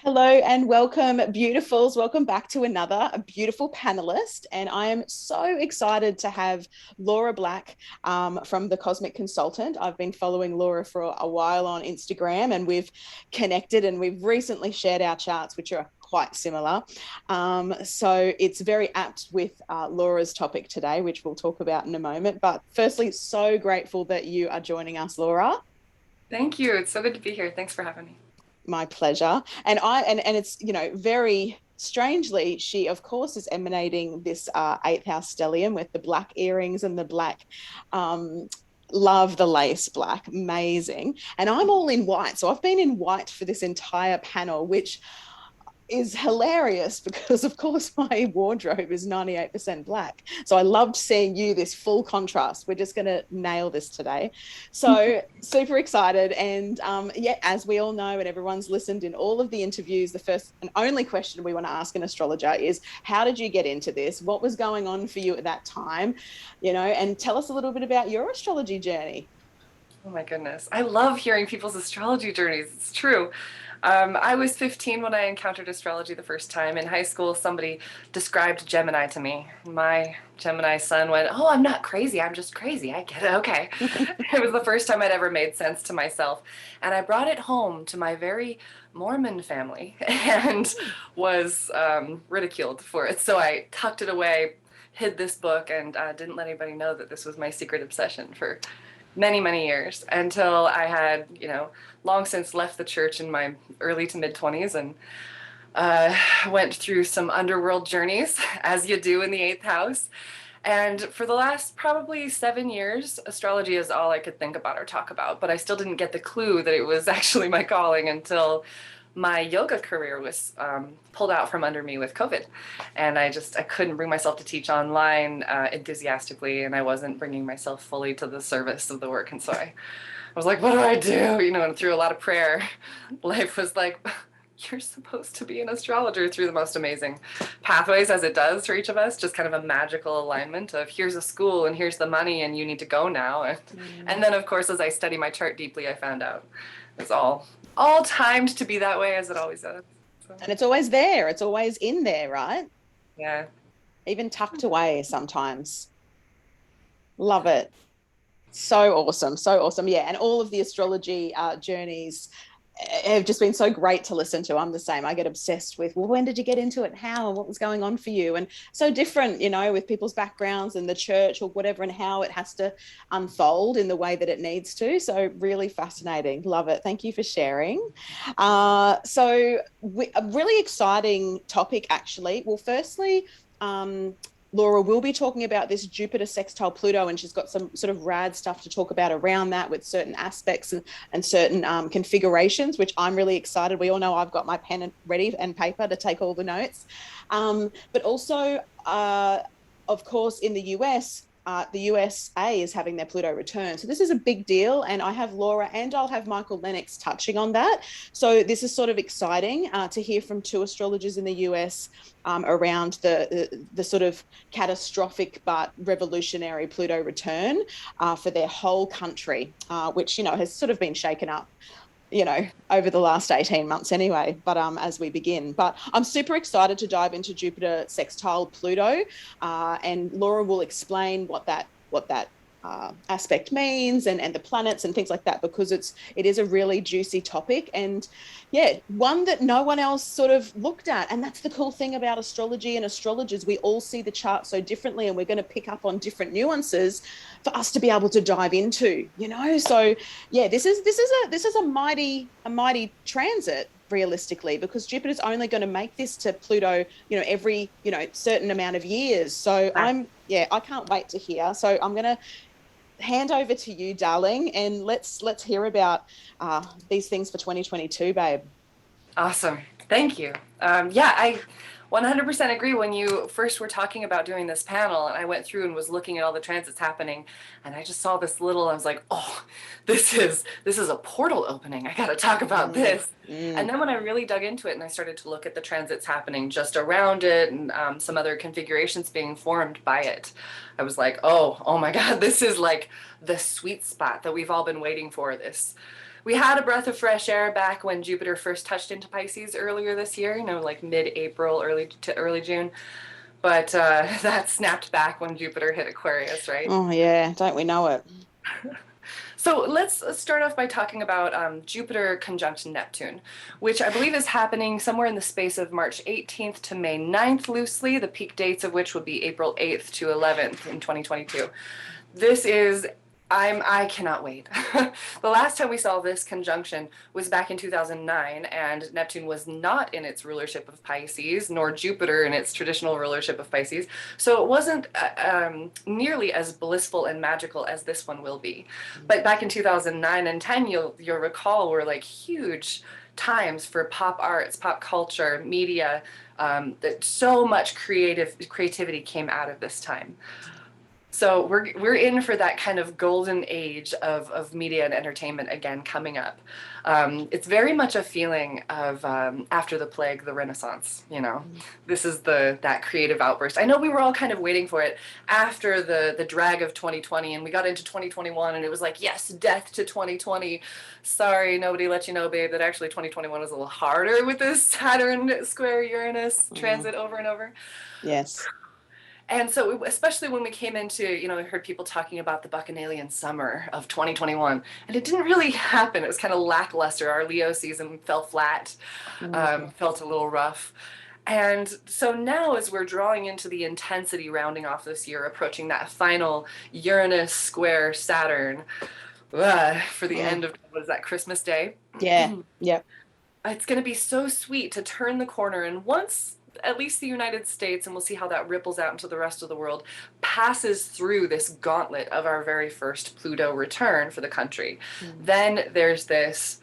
Hello and welcome, beautifuls. Welcome back to a beautiful panelist. And I am so excited to have Laura Black from The Cosmic Consultant. I've been following Laura for a while on Instagram and we've connected and we've recently shared our charts, which are quite similar. So it's very apt with Laura's topic today, which we'll talk about in a moment. But firstly, so grateful that you are joining us, Laura. Thank you. It's so good to be here. Thanks for having me. My pleasure. And it's very strangely, she of course is emanating this eighth house stellium with the black earrings and the black love the lace black, amazing. And I'm all in white, so I've been in white for this entire panel, which is hilarious because of course my wardrobe is 98% black, so I loved seeing you this full contrast. We're just going to nail this today, so super excited. And yeah, as we all know and everyone's listened in all of the interviews, the first and only question we want to ask an astrologer is, how did you get into this? What was going on for you at that time? And tell us a little bit about your astrology journey. Oh my goodness. I love hearing people's astrology journeys. It's true. I was 15 when I encountered astrology the first time. In high school, somebody described Gemini to me. My Gemini son went, "Oh, I'm not crazy. I'm just crazy. I get it. Okay." It was the first time I'd ever made sense to myself. And I brought it home to my very Mormon family and was ridiculed for it. So I tucked it away, hid this book, and didn't let anybody know that this was my secret obsession for many, many years until I had, long since left the church in my early to mid 20s and went through some underworld journeys, as you do in the eighth house. And for the last probably 7 years, astrology is all I could think about or talk about. But I still didn't get the clue that it was actually my calling until my yoga career was pulled out from under me with COVID. And I couldn't bring myself to teach online enthusiastically, and I wasn't bringing myself fully to the service of the work. And so I was like, what do I do? And through a lot of prayer, life was like, you're supposed to be an astrologer, through the most amazing pathways, as it does for each of us, just kind of a magical alignment of here's a school and here's the money and you need to go now. And then of course, as I study my chart deeply, I found out it's all timed to be that way, as it always does. So, And it's always there, it's always in there, right? yeah. Even tucked away sometimes. Love it. So awesome. So awesome. Yeah. And all of the astrology journeys have just been so great to listen to. I'm the same. I get obsessed with, well, when did you get into it? How? And what was going on for you? And so different, with people's backgrounds and the church or whatever, and how it has to unfold in the way that it needs to. So really fascinating. Love it. Thank you for sharing. A really exciting topic, actually. Well, firstly, Laura will be talking about this Jupiter sextile Pluto, and she's got some sort of rad stuff to talk about around that with certain aspects and certain configurations, which I'm really excited. We all know I've got my pen ready and paper to take all the notes. But also, of course, in the US, the USA is having their Pluto return. So this is a big deal. And I have Laura and I'll have Michael Lennox touching on that. So this is sort of exciting to hear from two astrologers in the US around the sort of catastrophic but revolutionary Pluto return for their whole country, which, has sort of been shaken up over the last 18 months anyway, but as we begin. But I'm super excited to dive into Jupiter sextile Pluto, and Laura will explain what that aspect means and the planets and things like that, because it is a really juicy topic, and yeah, one that no one else sort of looked at. And that's the cool thing about astrology and astrologers. We all see the chart so differently, and we're going to pick up on different nuances for us to be able to dive into, So yeah, this is a mighty transit realistically, because Jupiter's only going to make this to Pluto, every, certain amount of years. So I can't wait to hear. So I'm going to hand over to you, darling, and let's hear about these things for 2022, babe. Awesome. Thank you. Yeah, I 100% agree. When you first were talking about doing this panel, and I went through and was looking at all the transits happening, and I just saw this little, I was like, oh, this is a portal opening. I got to talk about this. And then when I really dug into it and I started to look at the transits happening just around it and some other configurations being formed by it, I was like, oh my God, this is like the sweet spot that we've all been waiting for, this we had a breath of fresh air back when Jupiter first touched into Pisces earlier this year, like mid-April, early June. But that snapped back when Jupiter hit Aquarius, right? Oh, yeah. Don't we know it? So let's start off by talking about Jupiter conjunct Neptune, which I believe is happening somewhere in the space of March 18th to May 9th loosely, the peak dates of which would be April 8th to 11th in 2022. This is I cannot wait. The last time we saw this conjunction was back in 2009, and Neptune was not in its rulership of Pisces, nor Jupiter in its traditional rulership of Pisces. So it wasn't nearly as blissful and magical as this one will be. But back in 2009 and 10, you'll recall, were like huge times for pop arts, pop culture, media. That so much creativity came out of this time. So we're in for that kind of golden age of media and entertainment again coming up. It's very much a feeling of after the plague, the Renaissance. This is that creative outburst. I know we were all kind of waiting for it after the drag of 2020, and we got into 2021, and it was like, yes, death to 2020. Sorry, nobody let you know, babe, that actually 2021 was a little harder with this Saturn square Uranus transit over and over. Yes. And so, especially when we came into, I heard people talking about the Bacchanalian summer of 2021, and it didn't really happen. It was kind of lackluster. Our Leo season fell flat, felt a little rough. And so now, as we're drawing into the intensity rounding off this year, approaching that final Uranus square Saturn for the end of, what is that, Christmas Day? Yeah, yep. It's going to be so sweet to turn the corner, and once at least the United States, and we'll see how that ripples out into the rest of the world, passes through this gauntlet of our very first Pluto return for the country. Then there's this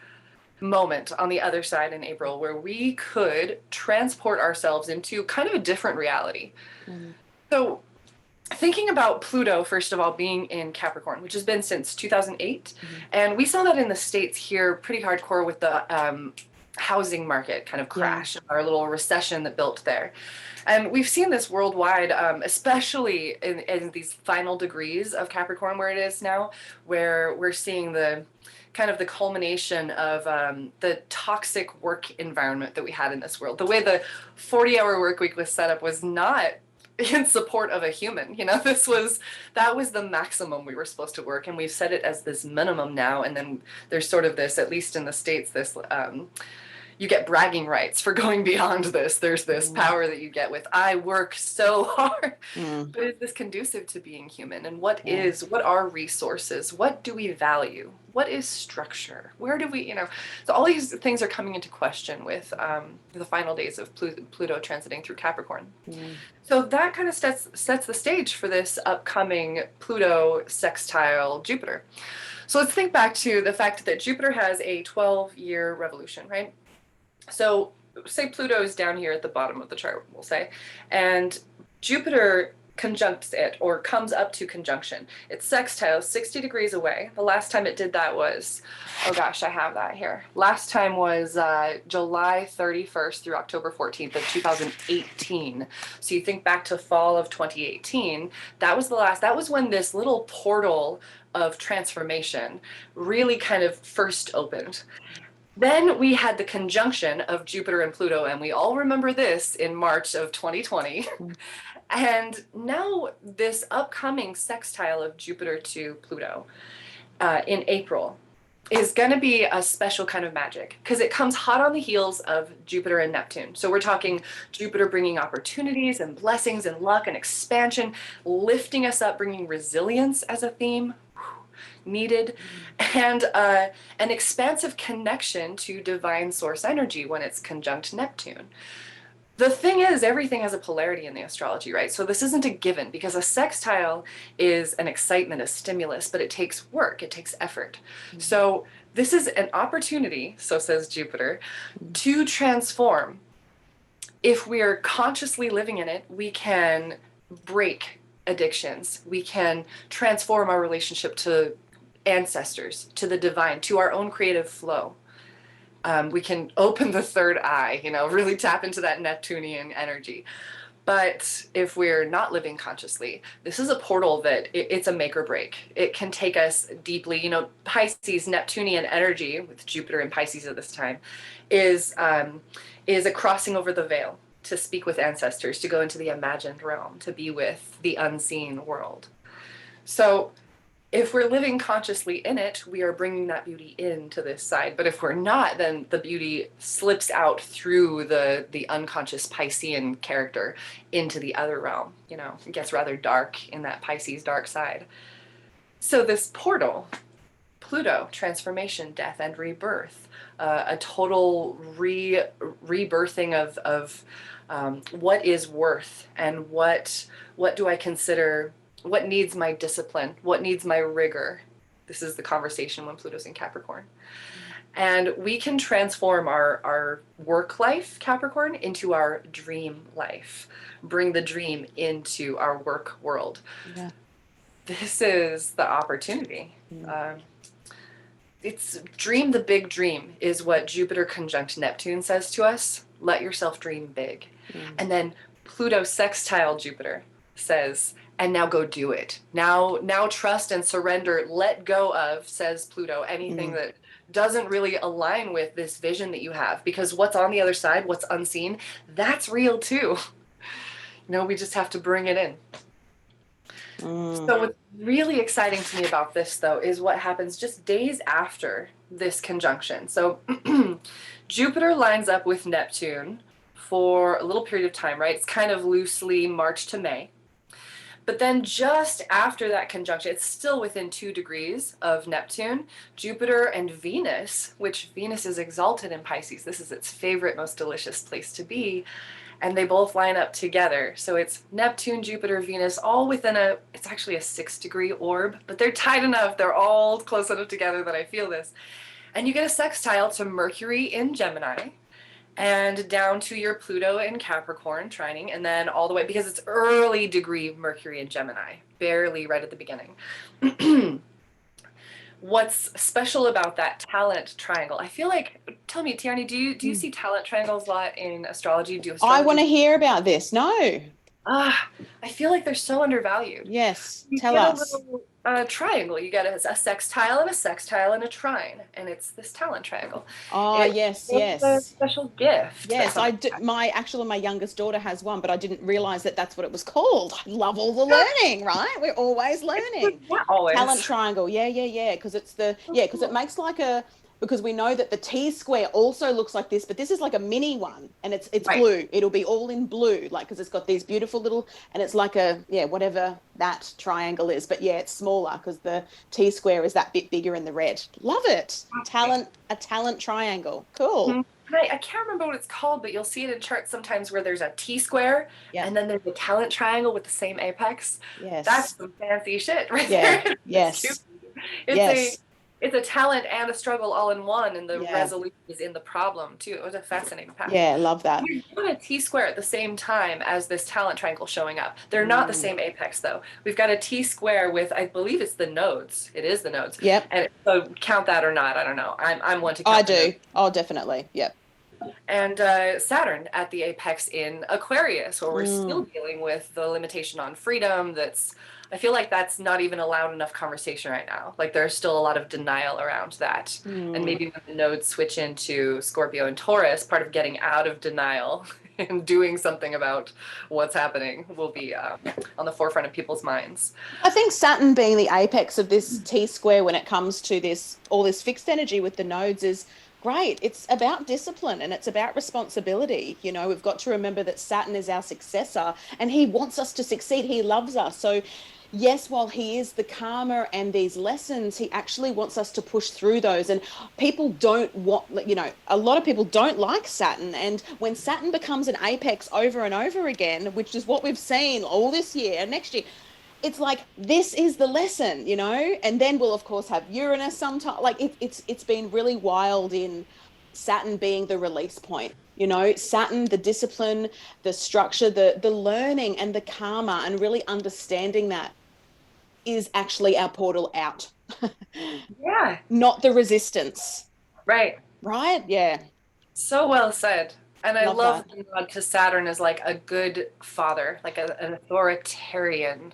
moment on the other side in April where we could transport ourselves into kind of a different reality. So thinking about Pluto, first of all, being in Capricorn, which has been since 2008, and we saw that in the States here pretty hardcore with the housing market kind of crash, our little recession that built there. And we've seen this worldwide, especially in these final degrees of Capricorn where it is now, where we're seeing the kind of the culmination of the toxic work environment that we had in this world. The way the 40-hour work week was set up was not in support of a human. That was the maximum we were supposed to work, and we've set it as this minimum now. And then there's sort of this, at least in the States, this you get bragging rights for going beyond this. There's this power that you get with, I work so hard. But is this conducive to being human? And what are resources? What do we value? What is structure? Where do we, so all these things are coming into question with the final days of Pluto transiting through Capricorn. So that kind of sets the stage for this upcoming Pluto sextile Jupiter. So let's think back to the fact that Jupiter has a 12-year revolution, right? So say Pluto is down here at the bottom of the chart, we'll say, and Jupiter conjuncts it, or comes up to conjunction. It's sextile 60 degrees away. The last time it did that was, oh gosh, I have that here. Last time was July 31st through October 14th of 2018. So you think back to fall of 2018, that was when this little portal of transformation really kind of first opened. Then we had the conjunction of Jupiter and Pluto, and we all remember this in March of 2020. And now this upcoming sextile of Jupiter to Pluto in April is going to be a special kind of magic, because it comes hot on the heels of Jupiter and Neptune. So we're talking Jupiter bringing opportunities and blessings and luck and expansion, lifting us up, bringing resilience as a theme needed, and an expansive connection to divine source energy when it's conjunct Neptune. The thing is, everything has a polarity in the astrology, right? So this isn't a given, because a sextile is an excitement, a stimulus, but it takes work, it takes effort. So this is an opportunity, so says Jupiter, to transform. If we're consciously living in it, we can break addictions. We can transform our relationship to ancestors, to the divine, to our own creative flow. We can open the third eye, really tap into that Neptunian energy. But if we're not living consciously, this is a portal that it's a make or break. It can take us deeply. You know, Pisces, Neptunian energy with Jupiter in Pisces at this time is a crossing over the veil to speak with ancestors, to go into the imagined realm, to be with the unseen world. So if we're living consciously in it, we are bringing that beauty into this side. But if we're not, then the beauty slips out through the unconscious Piscean character into the other realm. You know, it gets rather dark in that Pisces dark side. So this portal, Pluto, transformation, death, and rebirth, a total rebirthing of what is worth, and what do I consider, what needs my discipline, what needs my rigor. This is the conversation when Pluto's in Capricorn. And we can transform our work life, Capricorn, into our dream life, bring the dream into our work world. Yeah. This is the opportunity. It's dream the big dream is what Jupiter conjunct Neptune says to us. Let yourself dream big. And then Pluto sextile Jupiter says, and now go do it. Now trust and surrender, let go of, says Pluto, anything that doesn't really align with this vision that you have, because what's on the other side, what's unseen, that's real too. You know, we just have to bring it in. So what's really exciting to me about this, though, is what happens just days after this conjunction. So Jupiter lines up with Neptune for a little period of time, right? It's kind of loosely March to May. But then just after that conjunction, it's still within 2 degrees of Neptune, Jupiter and Venus, which Venus is exalted in Pisces. This is its favorite, most delicious place to be. And they both line up together. So it's Neptune, Jupiter, Venus, all within it's actually a 6-degree orb, but they're tight enough. They're all close enough together that I feel this. And you get a sextile to Mercury in Gemini, and down to your Pluto in Capricorn trining, and then all the way, because it's early degree Mercury in Gemini, barely right at the beginning. What's special about that talent triangle? I feel like, tell me, Tiarnie, do you see talent triangles a lot in astrology? I want to hear about this. No. I feel like they're so undervalued. Yes, you tell get us. A little triangle. You get a sextile and a sextile and a trine, and it's this talent triangle. Oh, yes. It's a special gift. Yes, I do. My youngest daughter has one, but I didn't realize that that's what it was called. I love all the learning, right? We're always learning. Yeah, always. Talent triangle. Yeah. Because it's because it makes like because we know that the T square also looks like this, but this is like a mini one, and it's right. Blue. It'll be all in blue, like, because it's got these beautiful little, and it's like whatever that triangle is, but yeah, it's smaller because the T square is that bit bigger in the red. Love it. A talent triangle. Cool. Mm-hmm. I can't remember what it's called, but you'll see it in charts sometimes where there's a T square, and then there's a talent triangle with the same apex. Yes. That's some fancy shit right there. Yes. It's a talent and a struggle all in one, and the resolution is in the problem too. It was a fascinating path. Yeah, I love that. We've got a T square at the same time as this talent triangle showing up. They're not the same apex though. We've got a T square with, I believe it's the nodes. It is the nodes. Yep. And so count that or not, I don't know. I'm one to count. I do. Oh, definitely. Yep. And Saturn at the apex in Aquarius, where we're still dealing with the limitation on freedom. I feel like that's not even allowed enough conversation right now. Like there's still a lot of denial around that. And maybe when the nodes switch into Scorpio and Taurus, part of getting out of denial and doing something about what's happening will be on the forefront of people's minds. I think Saturn being the apex of this T square when it comes to all this fixed energy with the nodes is great. It's about discipline and it's about responsibility. You know, we've got to remember that Saturn is our successor and he wants us to succeed. He loves us. So yes, while he is the karma and these lessons, he actually wants us to push through those. And people don't want, a lot of people don't like Saturn. And when Saturn becomes an apex over and over again, which is what we've seen all this year and next year, it's like, this is the lesson, and then we'll of course have Uranus sometime. Like it's been really wild in Saturn being the release point. Saturn, the discipline, the structure, the learning and the karma, and really understanding that is actually our portal out. Yeah. Not the resistance. Right. Right? Yeah. So well said. And I Love love that. the nod to Saturn as like a good father, like an authoritarian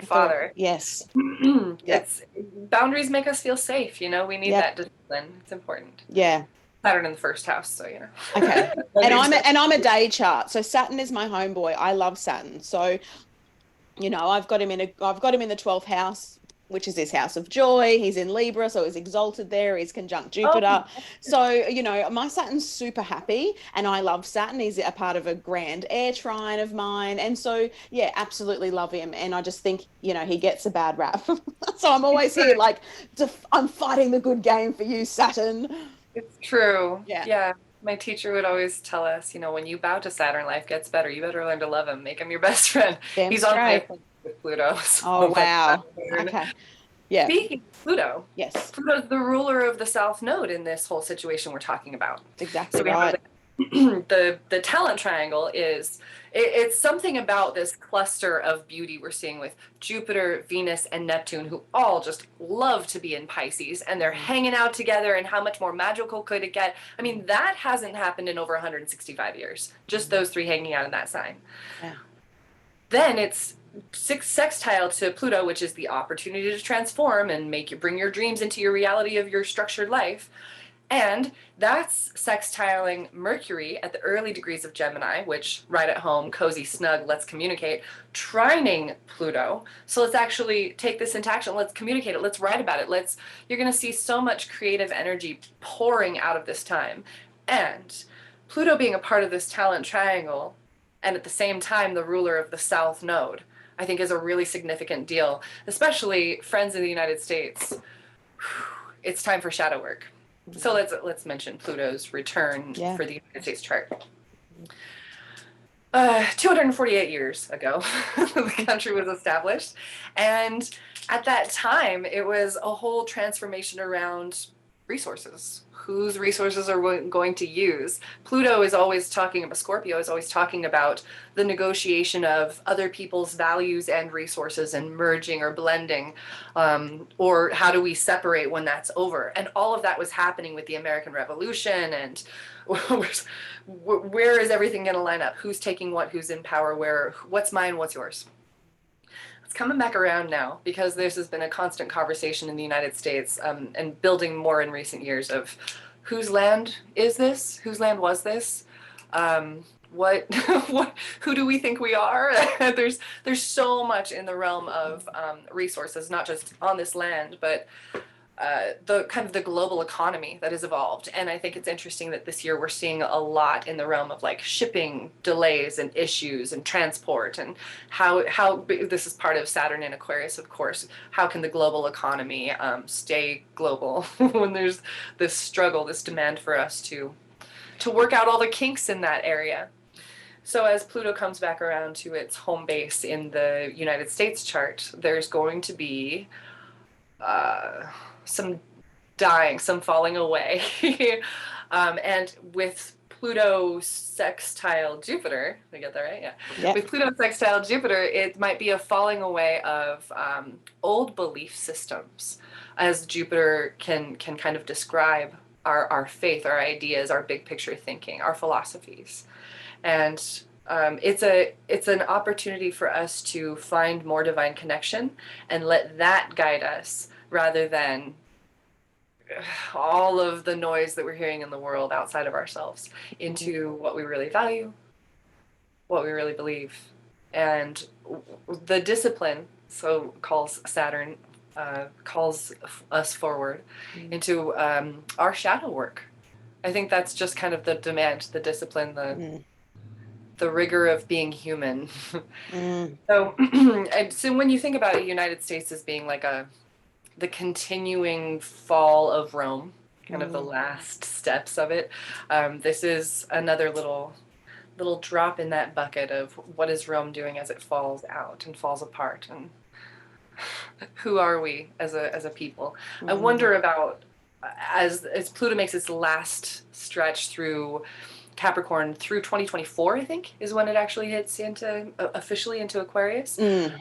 father. Yes. Yep. It's boundaries make us feel safe, you know, we need Yep. that discipline. It's important. Yeah. Saturn in the first house, so you Okay. know. That And means I'm a day chart. So Saturn is my homeboy. I love Saturn. So, you know, I've got him in the 12th house, which is his house of joy. He's in Libra, so he's exalted there. He's conjunct oh, Jupiter. So, you know, my Saturn's super happy and I love Saturn. He's a part of a grand air trine of mine. And so, yeah, absolutely love him. And I just think, you know, he gets a bad rap. So I'm always here like, I'm fighting the good game for you, Saturn. it's true. Yeah. Yeah. My teacher would always tell us, you know, when you bow to Saturn, life gets better. You better learn to love him, make him your best friend. Damn He's on my straight. with Pluto, Oh, so but wow. Okay. Yeah. speaking of Pluto, Yes. Pluto's the ruler of the South Node in this whole situation we're talking about. That's exactly So we have right. the talent triangle is it's something about this cluster of beauty we're seeing with Jupiter, Venus, and Neptune, who all just love to be in Pisces, and they're hanging out together. And how much more magical could it get? I mean, that hasn't happened in over 165 years. Just those three hanging out in that sign. Yeah. Then it's sextile to Pluto, which is the opportunity to transform and bring your dreams into your reality of your structured life. And that's sextiling Mercury at the early degrees of Gemini, which right at home, cozy, snug, let's communicate, trining Pluto. So let's actually take this into action. Let's communicate it. Let's write about it. You're going to see so much creative energy pouring out of this time. And Pluto being a part of this talent triangle, and at the same time, the ruler of the South Node, I think is a really significant deal, especially friends in the United States. It's time for shadow work. So let's mention Pluto's return for the United States chart. 248 years ago, the country was established, and at that time, it was a whole transformation around resources. Whose resources are we going to use? Pluto is always talking about, Scorpio is always talking about the negotiation of other people's values and resources and merging or blending, or how do we separate when that's over? And all of that was happening with the American Revolution. And where is everything going to line up? Who's taking what? Who's in power? Where? What's mine? What's yours? It's coming back around now because this has been a constant conversation in the United States, and building more in recent years of whose land is this? Whose land was this? What, who do we think we are? there's so much in the realm of resources, not just on this land, but the kind of the global economy that has evolved. And I think it's interesting that this year we're seeing a lot in the realm of like shipping delays and issues and transport, and how this is part of Saturn and Aquarius, of course. How can the global economy stay global when there's this struggle, this demand for us to work out all the kinks in that area? So as Pluto comes back around to its home base in the United States chart, there's going to be some dying, some falling away. And with Pluto sextile Jupiter, did I get that right? Yeah. Yep. With Pluto sextile Jupiter, it might be a falling away of old belief systems, as Jupiter can kind of describe our faith, our ideas, our big picture thinking, our philosophies. And it's an opportunity for us to find more divine connection and let that guide us, rather than all of the noise that we're hearing in the world outside of ourselves, into what we really value, what we really believe. And the discipline, so calls Saturn, calls us forward into our shadow work. I think that's just kind of the demand, the discipline, the rigor of being human. So, and so when you think about the United States as being like the continuing fall of Rome, kind of the last steps of it, this is another little drop in that bucket of what is Rome doing as it falls out and falls apart, and who are we as a people? I wonder about, as Pluto makes its last stretch through Capricorn through 2024, I think, is when it actually hits officially into Aquarius. I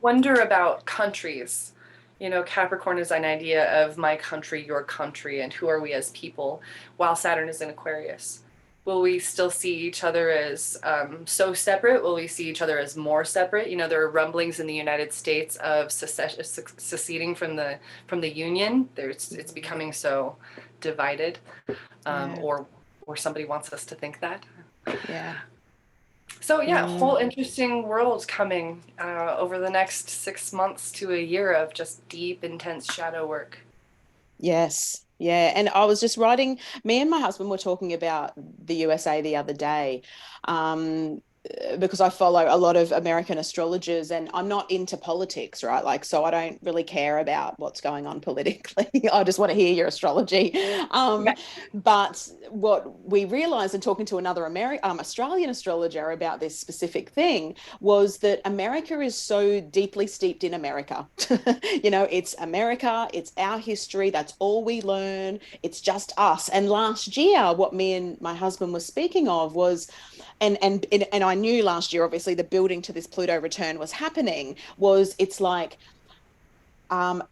wonder about countries. You know, Capricorn is an idea of my country, your country, and who are we as people, while Saturn is in Aquarius. Will we still see each other as so separate? Will we see each other as more separate? You know, there are rumblings in the United States of seceding from the Union. It's becoming so divided, Yeah. or somebody wants us to think that. Yeah. So yeah, whole interesting world coming over the next 6 months to a year of just deep, intense shadow work. Yes. Yeah. And I was just writing, me and my husband were talking about the USA the other day. Because I follow a lot of American astrologers and I'm not into politics, right? Like, so I don't really care about what's going on politically. I just want to hear your astrology. Yeah. But what we realized in talking to another Australian astrologer about this specific thing was that America is so deeply steeped in America. You know, it's America, it's our history, that's all we learn, it's just us. And last year, what me and my husband were speaking of was, and I knew last year, obviously, the building to this Pluto return was happening, was it's like um,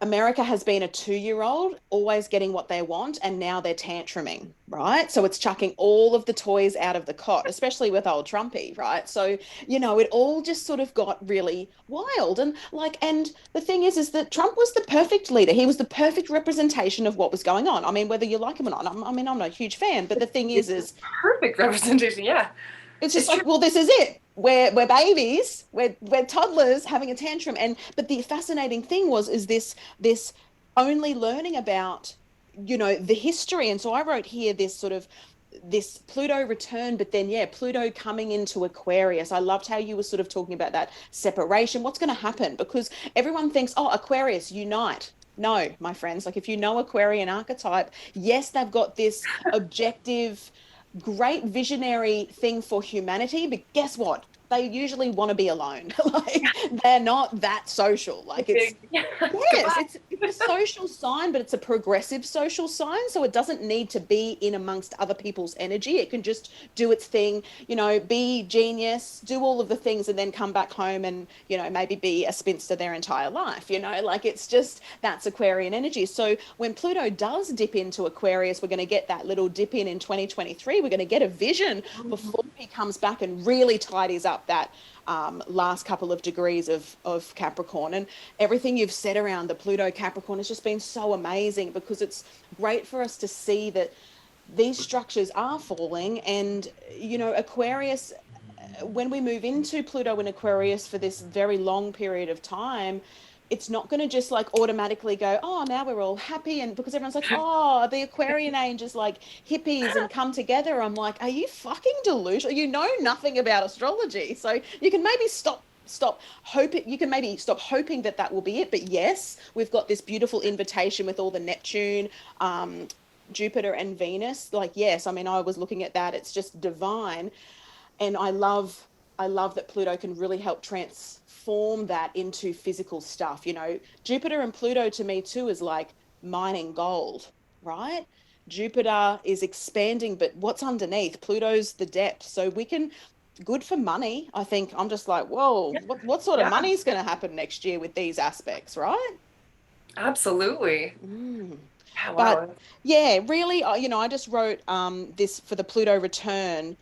America has been a 2-year-old always getting what they want, and now they're tantruming, right? So it's chucking all of the toys out of the cot, especially with old Trumpy, right? So, you know, it all just sort of got really wild. And like, and the thing is that Trump was the perfect leader. He was the perfect representation of what was going on. I mean, whether you like him or not, I mean, I'm not a huge fan, but the thing is Perfect representation. Yeah, it's just it's like, true. well, this is it. We're babies, we're toddlers having a tantrum. And but the fascinating thing is this only learning about, you know, the history. And so I wrote here this sort of this Pluto return, but then yeah, Pluto coming into Aquarius. I loved how you were sort of talking about that separation. What's going to happen? Because everyone thinks, oh, Aquarius, unite. No, my friends, like if you know Aquarian archetype, yes, they've got this objective, great visionary thing for humanity, but guess what? They usually want to be alone. Like they're not that social. Like it's Yeah. yes, Goodbye. it's a social sign, but it's a progressive social sign. So it doesn't need to be in amongst other people's energy. It can just do its thing, you know, be genius, do all of the things, and then come back home and, you know, maybe be a spinster their entire life, you know, like it's just that's Aquarian energy. So when Pluto does dip into Aquarius, we're going to get that little dip in 2023. We're going to get a vision before he comes back and really tidies up that last couple of degrees of Capricorn. And everything you've said around the Pluto Capricorn has just been so amazing because it's great for us to see that these structures are falling. And, you know, Aquarius, when we move into Pluto in Aquarius for this very long period of time, it's not going to just like automatically go, oh, now we're all happy. And because everyone's like, oh, the Aquarian age is like hippies and come together. I'm like, are you fucking delusional? You know nothing about astrology. So you can maybe stop hoping, you can maybe stop hoping that that will be it. But yes, we've got this beautiful invitation with all the Neptune, Jupiter and Venus. Like, yes, I mean, I was looking at that. It's just divine. And I love that Pluto can really help transform that into physical stuff. You know, Jupiter and Pluto to me too is like mining gold, right? Jupiter is expanding, but what's underneath? Pluto's the depth. So we can, good for money. I think I'm just like, whoa, what sort of Yeah, money is going to happen next year with these aspects, right? absolutely. Mm. Yeah, But wow. yeah, really, you know, I just wrote this for the Pluto return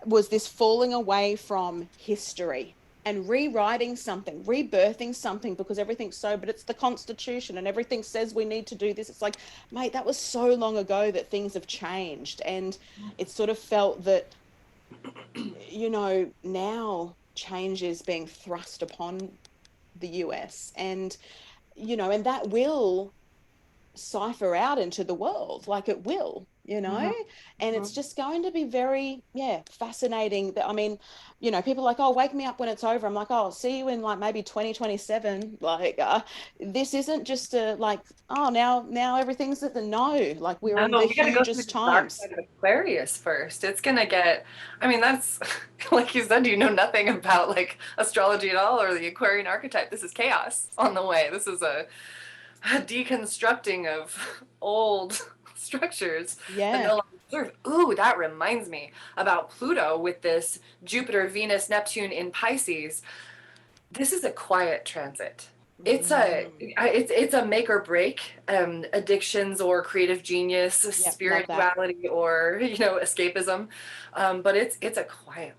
was this falling away from history and rewriting something, rebirthing something because everything's so, but it's the Constitution and everything says we need to do this. It's like, mate, that was so long ago that things have changed. And it sort of felt that, you know, now change is being thrust upon the US and, you know, and that will cipher out into the world like it will, you know. Mhm, And mhm. it's just going to be very, yeah, fascinating. That I mean, you know, people are like, oh, wake me up when it's over. I'm like, oh, I'll see you in like maybe 2027. Like this isn't just a like, oh, now everything's at the no, like we're in the No, we got to go through hugest the dark times. side of Aquarius first. It's gonna get, I mean, that's like you said, you know nothing about like astrology at all or the Aquarian archetype. This is chaos on the way. This is a deconstructing of old structures that no Yeah. longer serve. Ooh, that reminds me about Pluto with this Jupiter, Venus, Neptune in Pisces. This is a quiet transit. It's a make or break, addictions or creative genius, Yep, love that. spirituality or escapism, but it's a quiet.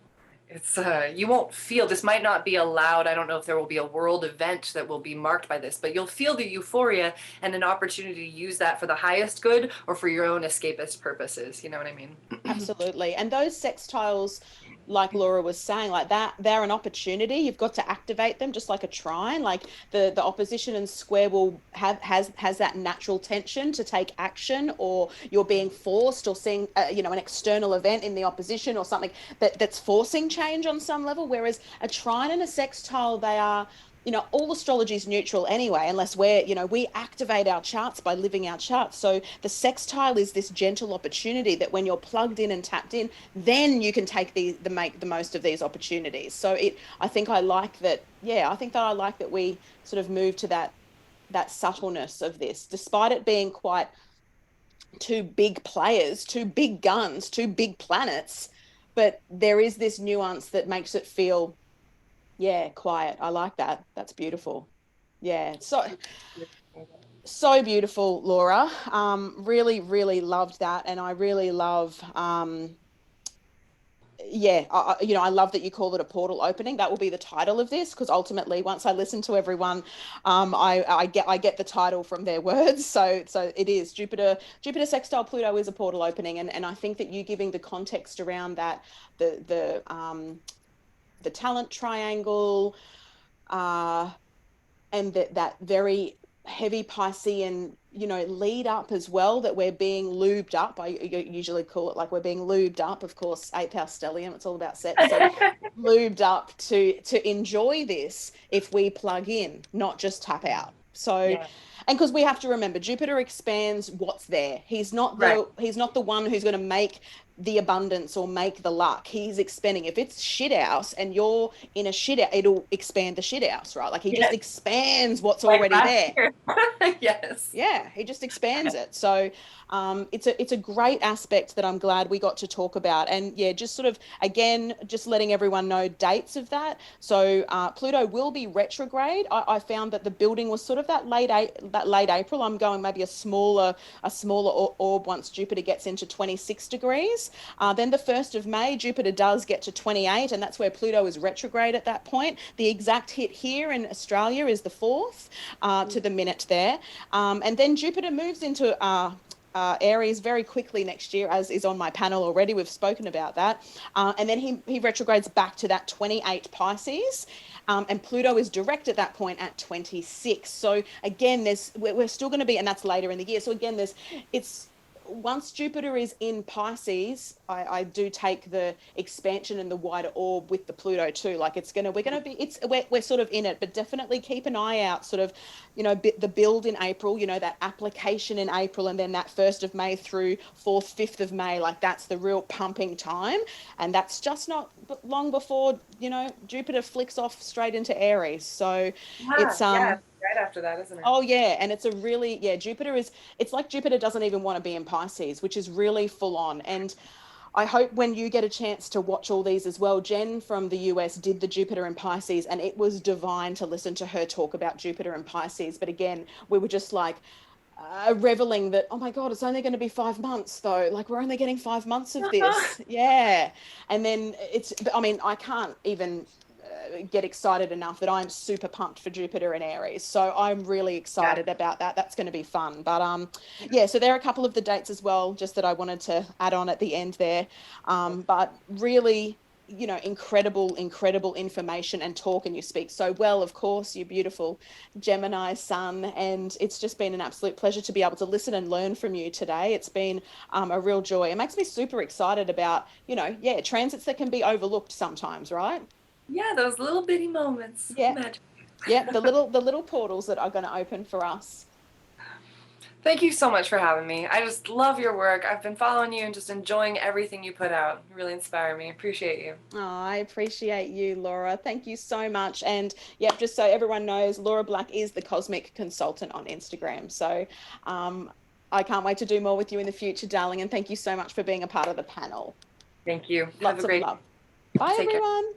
It's you won't feel this might not be allowed. I don't know if there will be a world event that will be marked by this, but you'll feel the euphoria and an opportunity to use that for the highest good or for your own escapist purposes. You know what I mean? Absolutely. And those sextiles, like Laura was saying, like that, they're an opportunity. You've got to activate them just like a trine. Like the opposition and square will has that natural tension to take action, or you're being forced, or seeing an external event in the opposition or something that's forcing change on some level. Whereas a trine and a sextile, they are, all astrology is neutral anyway, unless we activate our charts by living our charts. So the sextile is this gentle opportunity that when you're plugged in and tapped in, then you can take make the most of these opportunities. So I think I like that. Yeah, I think that I like that we sort of move to that subtleness of this, despite it being quite two big players, two big guns, two big planets. But there is this nuance that makes it feel, yeah, quiet. I like that. That's beautiful. Yeah. So beautiful, Laura. Really, really loved that. And I really love, yeah, I love that you call it a portal opening. That will be the title of this, because ultimately, once I listen to everyone, I get the title from their words. So it is Jupiter sextile Pluto is a portal opening, and I think that you giving the context around that, the talent triangle, uh, and that very heavy Piscean, lead up as well, that we're being lubed up. I usually call it like we're being lubed up. Of course, eighth house stellium, it's all about sex. So lubed up to enjoy this if we plug in, not just tap out. So, Yeah. and because we have to remember, Jupiter expands what's there. He's not Right. the one who's going to make the abundance or make the luck. He's expanding. If it's shit house and you're in a shit house, it'll expand the shit house, right? Like he just Yes. expands what's Like already last there. year. Yes. Yeah, he just expands it. So it's a great aspect that I'm glad we got to talk about. And yeah, just sort of again, just letting everyone know dates of that. So Pluto will be retrograde. I found that the building was sort of that late April. I'm going maybe a smaller orb once Jupiter gets into 26 degrees. Then the 1st of May, Jupiter does get to 28, and that's where Pluto is retrograde at that point. The exact hit here in Australia is the 4th to the minute there. And then Jupiter moves into Aries very quickly next year, as is on my panel already. We've spoken about that. And then he retrogrades back to that 28 Pisces. And Pluto is direct at that point at 26. So again, we're still going to be, and that's later in the year. So again, it's once Jupiter is in Pisces, I do take the expansion and the wider orb with the Pluto too. Like we're sort of in it, but definitely keep an eye out, sort of, the build in April, that application in April, and then that 1st of May through 4th, 5th of May, like that's the real pumping time. And that's just not long before, Jupiter flicks off straight into Aries. So Yeah, it's, yeah. Right after that, isn't it? oh yeah, and it's like Jupiter doesn't even want to be in Pisces, which is really full on. And I hope when you get a chance to watch all these as well, Jen from the US did the Jupiter and Pisces, and it was divine to listen to her talk about Jupiter and Pisces. But again, we were just like reveling that, oh my God, it's only going to be 5 months though. Like we're only getting 5 months of this. Yeah. And then I can't even get excited enough that I'm super pumped for Jupiter and Aries. So I'm really excited Yeah. about that. That's going to be fun. But yeah, so there are a couple of the dates as well, just that I wanted to add on at the end there. But really, incredible information and talk, and you speak so well, of course, you beautiful Gemini sun. And it's just been an absolute pleasure to be able to listen and learn from you today. It's been a real joy. It makes me super excited about, transits that can be overlooked sometimes, right? Yeah, those little bitty moments. Yeah. Magic. Yeah, the little portals that are going to open for us. Thank you so much for having me. I just love your work. I've been following you and just enjoying everything you put out. You really inspire me. Appreciate you. Oh, I appreciate you, Laura. Thank you so much. And yeah, just so everyone knows, Laura Black is the Cosmic Consultant on Instagram. So I can't wait to do more with you in the future, darling. And thank you so much for being a part of the panel. Thank you. Have Lots a of great love. Bye, Take care. everyone.